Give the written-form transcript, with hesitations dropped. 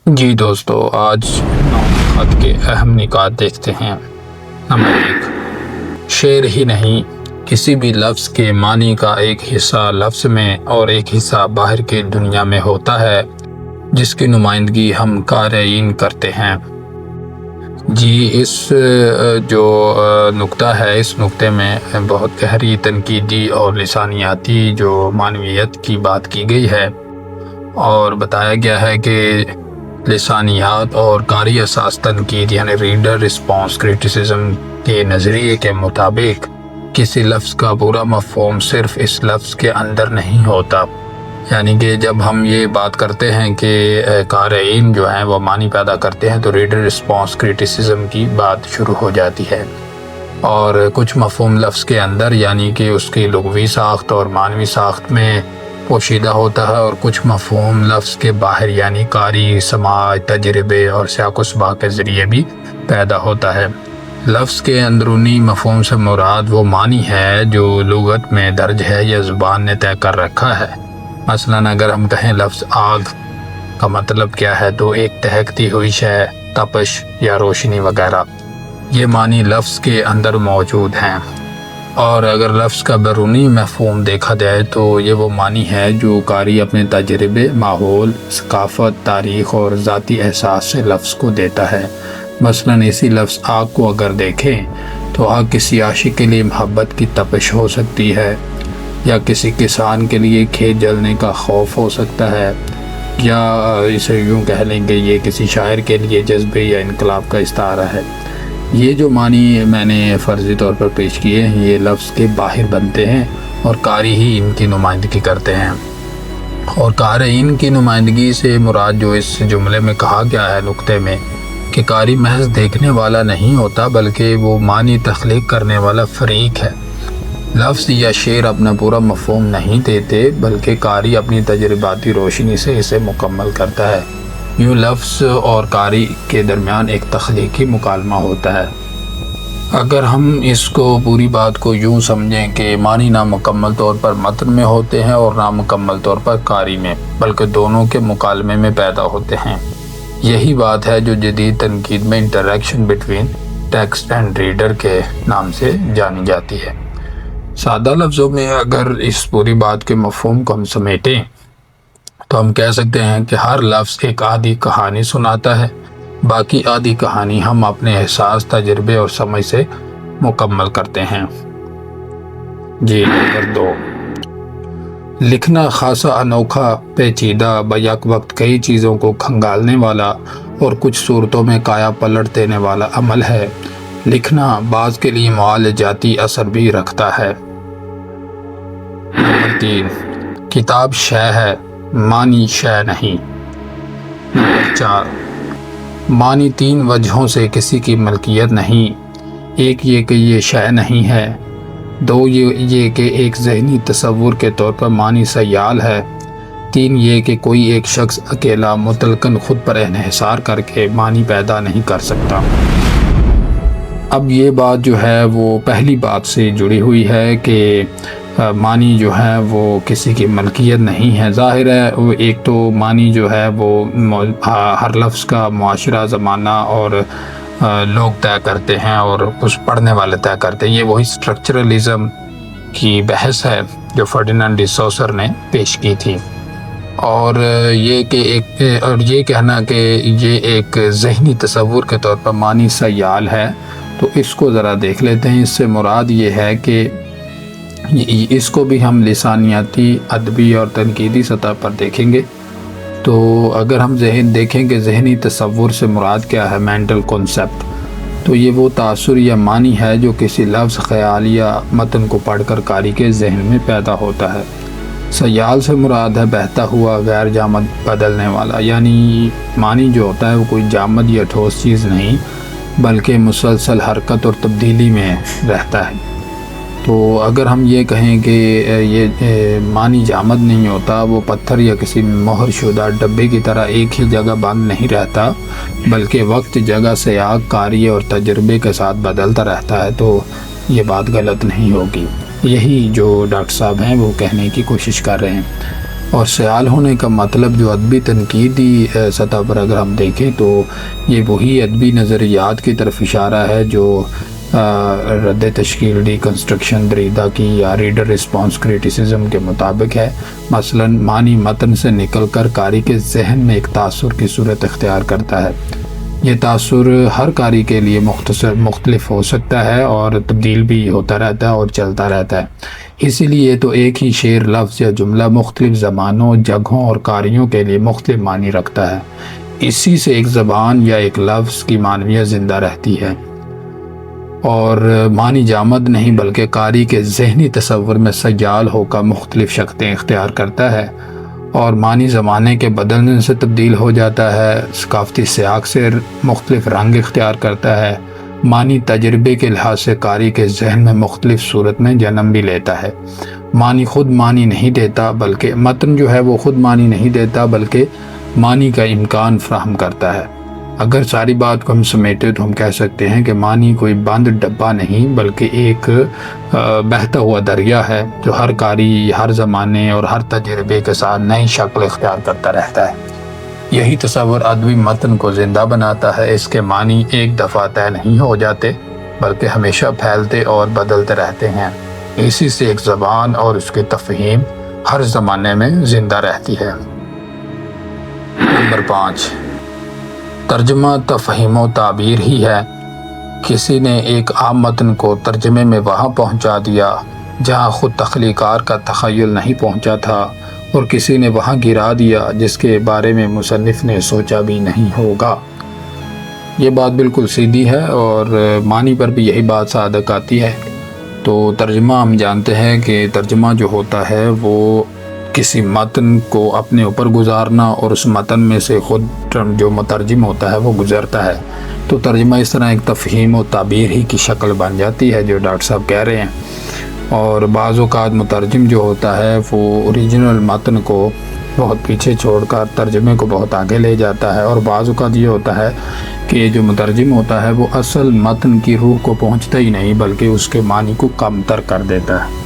جی دوستو، آج خط کے اہم نکات دیکھتے ہیں۔ نمبر 1، شعر ہی نہیں، کسی بھی لفظ کے معنی کا ایک حصہ لفظ میں اور ایک حصہ باہر کی دنیا میں ہوتا ہے، جس کی نمائندگی ہم قارئین کرتے ہیں۔ جی، اس جو نقطہ ہے، اس نقطے میں بہت گہری تنقیدی اور لسانیاتی جو معنویت کی بات کی گئی ہے، اور بتایا گیا ہے کہ لسانیات اور قاری اساس تنقید یعنی ریڈر رسپانس کرٹیسزم کے نظریے کے مطابق کسی لفظ کا پورا مفہوم صرف اس لفظ کے اندر نہیں ہوتا۔ یعنی کہ جب ہم یہ بات کرتے ہیں کہ قارئین جو ہیں وہ معنی پیدا کرتے ہیں، تو ریڈر رسپانس کرٹیسزم کی بات شروع ہو جاتی ہے، اور کچھ مفہوم لفظ کے اندر یعنی کہ اس کی لغوی ساخت اور معنوی ساخت میں پوشیدہ ہوتا ہے، اور کچھ مفہوم لفظ کے باہر یعنی قاری سماع، تجربے اور سیاق و سباق کے ذریعے بھی پیدا ہوتا ہے۔ لفظ کے اندرونی مفہوم سے مراد وہ معنی ہے جو لغت میں درج ہے یا زبان نے طے کر رکھا ہے۔ مثلاً اگر ہم کہیں لفظ آگ کا مطلب کیا ہے، تو ایک دہکتی ہوئی شے، تپش یا روشنی وغیرہ، یہ معنی لفظ کے اندر موجود ہیں۔ اور اگر لفظ کا بیرونی مفہوم دیکھا جائے تو یہ وہ معنی ہے جو قاری اپنے تجربے، ماحول، ثقافت، تاریخ اور ذاتی احساس سے لفظ کو دیتا ہے۔ مثلاً اسی لفظ آگ کو اگر دیکھیں تو آگ کسی عاشق کے لیے محبت کی تپش ہو سکتی ہے، یا کسی کسان کے لیے کھیت جلنے کا خوف ہو سکتا ہے، یا اسے یوں کہہ لیں کہ یہ کسی شاعر کے لیے جذبے یا انقلاب کا استعارہ ہے۔ یہ جو معنی میں نے فرضی طور پر پیش کیے ہیں، یہ لفظ کے باہر بنتے ہیں اور قاری ہی ان کی نمائندگی کرتے ہیں۔ اور قارئین کی نمائندگی سے مراد جو اس جملے میں کہا گیا ہے نقطے میں، کہ قاری محض دیکھنے والا نہیں ہوتا بلکہ وہ معنی تخلیق کرنے والا فریق ہے۔ لفظ یا شعر اپنا پورا مفہوم نہیں دیتے، بلکہ قاری اپنی تجرباتی روشنی سے اسے مکمل کرتا ہے۔ یوں لفظ اور قاری کے درمیان ایک تخلیقی مکالمہ ہوتا ہے۔ اگر ہم اس کو پوری بات کو یوں سمجھیں کہ معنی نامکمل طور پر متن میں ہوتے ہیں اور نامکمل طور پر قاری میں، بلکہ دونوں کے مکالمے میں پیدا ہوتے ہیں۔ یہی بات ہے جو جدید تنقید میں interaction between text and reader کے نام سے جانی جاتی ہے۔ سادہ لفظوں میں اگر اس پوری بات کے مفہوم کو ہم سمیٹیں تو ہم کہہ سکتے ہیں کہ ہر لفظ ایک آدھی کہانی سناتا ہے، باقی آدھی کہانی ہم اپنے احساس، تجربے اور سمجھ سے مکمل کرتے ہیں۔ جی، نمبر 2، لکھنا خاصا انوکھا، پیچیدہ، بیک وقت کئی چیزوں کو کھنگالنے والا اور کچھ صورتوں میں کایا پلٹ دینے والا عمل ہے۔ لکھنا بعض کے لیے معالجاتی اثر بھی رکھتا ہے۔ نمبر 3، کتاب شے ہے، معنی شے نہیں۔ نمبر 4، معنی 3 وجہوں سے کسی کی ملکیت نہیں۔ ایک یہ کہ یہ شے نہیں ہے، 2 یہ کہ ایک ذہنی تصور کے طور پر معنی سیال ہے، 3 یہ کہ کوئی ایک شخص اکیلا مطلقاً خود پر انحصار کر کے معنی پیدا نہیں کر سکتا۔ اب یہ بات جو ہے وہ پہلی بات سے جڑی ہوئی ہے کہ معنی جو ہے وہ کسی کی ملکیت نہیں ہے۔ ظاہر ہے ایک تو معنی جو ہے وہ ہر لفظ کا معاشرہ، زمانہ اور لوگ طے کرتے ہیں، اور اس پڑھنے والے طے کرتے ہیں۔ یہ وہی اسٹرکچرلزم کی بحث ہے جو فرڈینانڈ ڈی سوسر نے پیش کی تھی، اور یہ کہنا کہ یہ ایک ذہنی تصور کے طور پر معنی سیال ہے، تو اس کو ذرا دیکھ لیتے ہیں۔ اس سے مراد یہ ہے کہ اس کو بھی ہم لسانیاتی، ادبی اور تنقیدی سطح پر دیکھیں گے تو اگر ہم دیکھیں کہ ذہنی تصور سے مراد کیا ہے، مینٹل کنسیپٹ، تو یہ وہ تاثر یا معنی ہے جو کسی لفظ، خیال یا متن کو پڑھ کر قاری کے ذہن میں پیدا ہوتا ہے۔ سیال سے مراد ہے بہتا ہوا، غیر جامد، بدلنے والا، یعنی معنی جو ہوتا ہے وہ کوئی جامد یا ٹھوس چیز نہیں بلکہ مسلسل حرکت اور تبدیلی میں رہتا ہے۔ تو اگر ہم یہ کہیں کہ یہ معنی جامد نہیں ہوتا، وہ پتھر یا کسی مہر شدہ ڈبے کی طرح ایک ہی جگہ بند نہیں رہتا بلکہ وقت، جگہ، سیاق، قاری اور تجربے کے ساتھ بدلتا رہتا ہے، تو یہ بات غلط نہیں ہوگی۔ یہی جو ڈاکٹر صاحب ہیں وہ کہنے کی کوشش کر رہے ہیں۔ اور سیال ہونے کا مطلب جو ادبی تنقیدی سطح پر اگر ہم دیکھیں تو یہ وہی ادبی نظریات کی طرف اشارہ ہے جو رد تشکیل ڈیکنسٹرکشن دریدہ کی یا ریڈر رسپانس کریٹیسزم کے مطابق ہے۔ مثلا معنی متن سے نکل کر قاری کے ذہن میں ایک تاثر کی صورت اختیار کرتا ہے۔ یہ تاثر ہر قاری کے لیے مختلف ہو سکتا ہے اور تبدیل بھی ہوتا رہتا ہے اور چلتا رہتا ہے۔ اسی لیے تو ایک ہی شعر، لفظ یا جملہ مختلف زمانوں، جگہوں اور قاریوں کے لیے مختلف معنی رکھتا ہے۔ اسی سے ایک زبان یا ایک لفظ کی معنویت زندہ رہتی ہے اور معنی جامد نہیں بلکہ قاری کے ذہنی تصور میں سجال ہو کر مختلف شکلیں اختیار کرتا ہے، اور معنی زمانے کے بدلنے سے تبدیل ہو جاتا ہے، ثقافتی سیاق سے مختلف رنگ اختیار کرتا ہے۔ معنی تجربے کے لحاظ سے قاری کے ذہن میں مختلف صورت میں جنم بھی لیتا ہے۔ معنی خود معنی نہیں دیتا بلکہ متن جو ہے وہ خود معنی نہیں دیتا بلکہ معنی کا امکان فراہم کرتا ہے۔ اگر ساری بات کو ہم سمیٹیں تو ہم کہہ سکتے ہیں کہ معنی کوئی بند ڈبہ نہیں بلکہ ایک بہتا ہوا دریا ہے جو ہر قاری ہر زمانے اور ہر تجربے کے ساتھ نئی شکل اختیار کرتا رہتا ہے۔ یہی تصور ادبی متن کو زندہ بناتا ہے۔ اس کے معنی ایک دفعہ طے نہیں ہو جاتے بلکہ ہمیشہ پھیلتے اور بدلتے رہتے ہیں۔ اسی سے ایک زبان اور اس کے تفہیم ہر زمانے میں زندہ رہتی ہے۔ نمبر 5، ترجمہ تفہیم و تعبیر ہی ہے۔ کسی نے ایک عام متن کو ترجمے میں وہاں پہنچا دیا جہاں خود تخلیقار کا تخیل نہیں پہنچا تھا، اور کسی نے وہاں گرا دیا جس کے بارے میں مصنف نے سوچا بھی نہیں ہوگا۔ یہ بات بالکل سیدھی ہے اور معنی پر بھی یہی بات صادق آتی ہے۔ تو ترجمہ ہم جانتے ہیں کہ ترجمہ جو ہوتا ہے وہ کسی متن کو اپنے اوپر گزارنا اور اس متن میں سے خود جو مترجم ہوتا ہے وہ گزرتا ہے۔ تو ترجمہ اس طرح ایک تفہیم و تعبیر ہی کی شکل بن جاتی ہے جو ڈاکٹر صاحب کہہ رہے ہیں۔ اور بعض اوقات مترجم جو ہوتا ہے وہ اوریجنل متن کو بہت پیچھے چھوڑ کر ترجمے کو بہت آگے لے جاتا ہے، اور بعض اوقات یہ ہوتا ہے کہ جو مترجم ہوتا ہے وہ اصل متن کی روح کو پہنچتا ہی نہیں بلکہ اس کے معنی کو کم تر کر دیتا ہے۔